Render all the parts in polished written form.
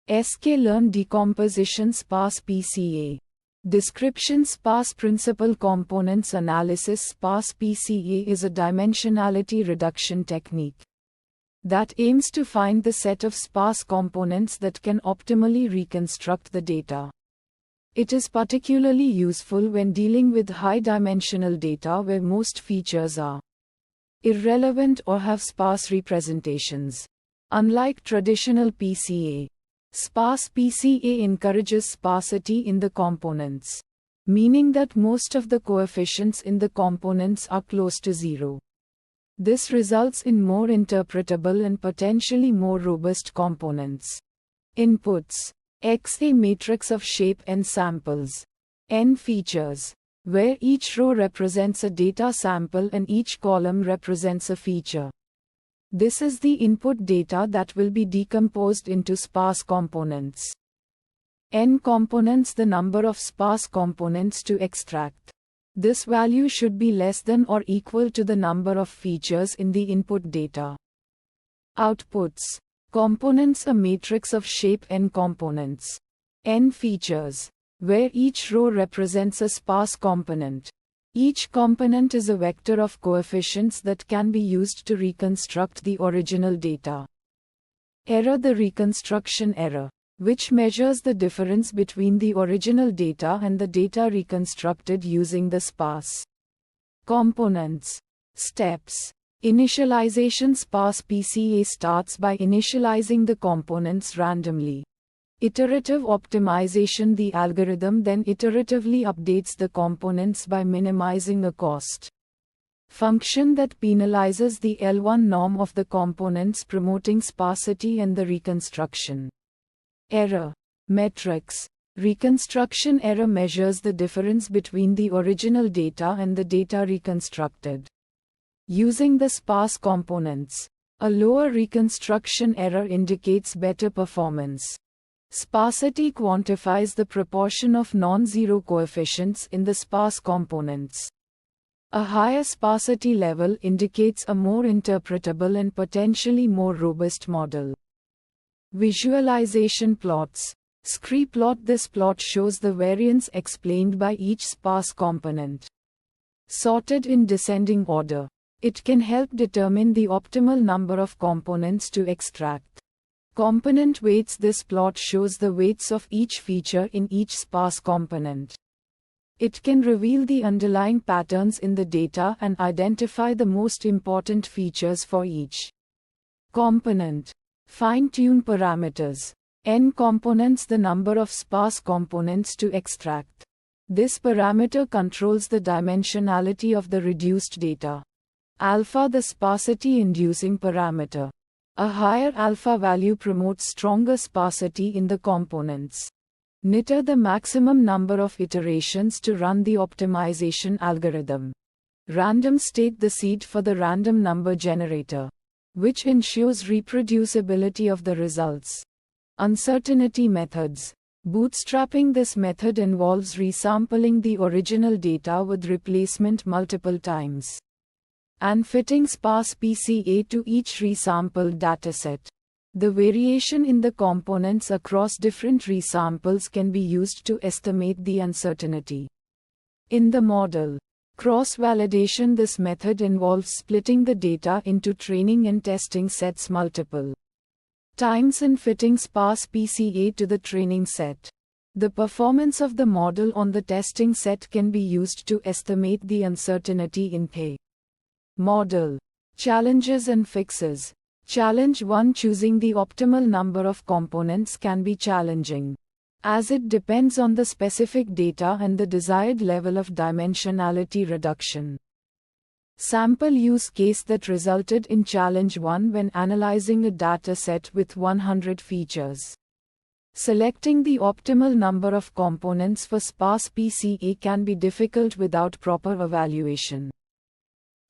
sklearn decomposition sparse PCA. Description sparse principal components analysis sparse PCA is a dimensionality reduction technique that aims to find the set of sparse components that can optimally reconstruct the data. It is particularly useful when dealing with high-dimensional data where most features are irrelevant or have sparse representations. Unlike traditional PCA, sparse PCA encourages sparsity in the components, meaning that most of the coefficients in the components are close to zero. This results in more interpretable and potentially more robust components. Inputs: X, a matrix of shape n samples, n features, where each row represents a data sample and each column represents a feature. This is the input data that will be decomposed into sparse components. N components, the number of sparse components to extract. This value should be less than or equal to the number of features in the input data. Outputs: components, a matrix of shape n components, n features, where each row represents a sparse component. Each component is a vector of coefficients that can be used to reconstruct the original data. Error: the reconstruction error, which measures the difference between the original data and the data reconstructed using the sparse components. Steps: initialization sparse PCA starts by initializing the components randomly. Iterative optimization: the algorithm then iteratively updates the components by minimizing a cost function that penalizes the L1 norm of the components, promoting sparsity and the reconstruction. Error metrics: reconstruction error measures the difference between the original data and the data reconstructed using the sparse components. A lower reconstruction error indicates better performance. Sparsity quantifies the proportion of non-zero coefficients in the sparse components. A higher sparsity level indicates a more interpretable and potentially more robust model. Visualization plots: scree-plot: this plot shows the variance explained by each sparse component, sorted in descending order. It can help determine the optimal number of components to extract. Component weights: this plot shows the weights of each feature in each sparse component. It can reveal the underlying patterns in the data and identify the most important features for each component. Fine-tune parameters: n components, the number of sparse components to extract. This parameter controls the dimensionality of the reduced data. Alpha: the sparsity-inducing parameter. A higher alpha value promotes stronger sparsity in the components. Niter: the maximum number of iterations to run the optimization algorithm. Random state: the seed for the random number generator, which ensures reproducibility of the results. Uncertainty methods: bootstrapping: this method involves resampling the original data with replacement multiple times and fitting sparse PCA to each resampled dataset. The variation in the components across different resamples can be used to estimate the uncertainty in the model. Cross-validation: this method involves splitting the data into training and testing sets multiple times and fitting sparse PCA to the training set. The performance of the model on the testing set can be used to estimate the uncertainty in the model. Challenges and fixes. Challenge 1: choosing the optimal number of components can be challenging, as it depends on the specific data and the desired level of dimensionality reduction. Sample use case that resulted in challenge 1: when analyzing a data set with 100 features. Selecting the optimal number of components for sparse PCA can be difficult without proper evaluation.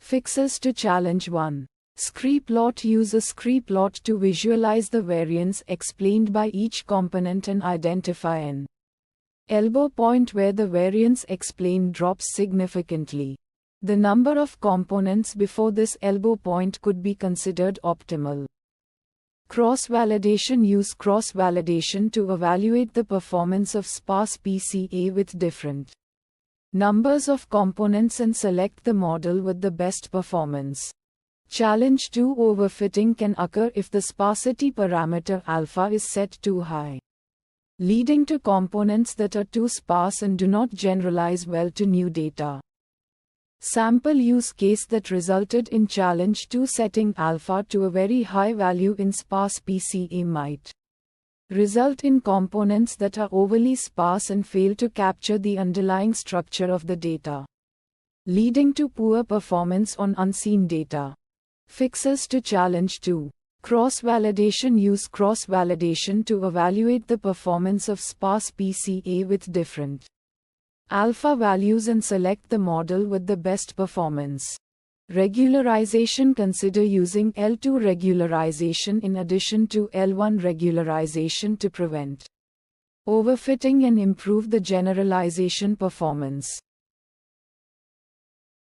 Fixes to challenge 1. Scree-plot: use a scree-plot to visualize the variance explained by each component and identify an elbow point where the variance explained drops significantly. The number of components before this elbow point could be considered optimal. Cross-validation. Use cross-validation to evaluate the performance of sparse PCA with different numbers of components and select the model with the best performance. Challenge 2. Overfitting can occur if the sparsity parameter alpha is set too high, leading to components that are too sparse and do not generalize well to new data. Sample use case that resulted in challenge 2 setting alpha to a very high value in sparse PCA might result in components that are overly sparse and fail to capture the underlying structure of the data, leading to poor performance on unseen data. Fixes to challenge 2. Cross-validation. Use cross-validation to evaluate the performance of sparse PCA with different alpha values and select the model with the best performance. Regularization. Consider using L2 regularization in addition to L1 regularization to prevent overfitting and improve the generalization performance.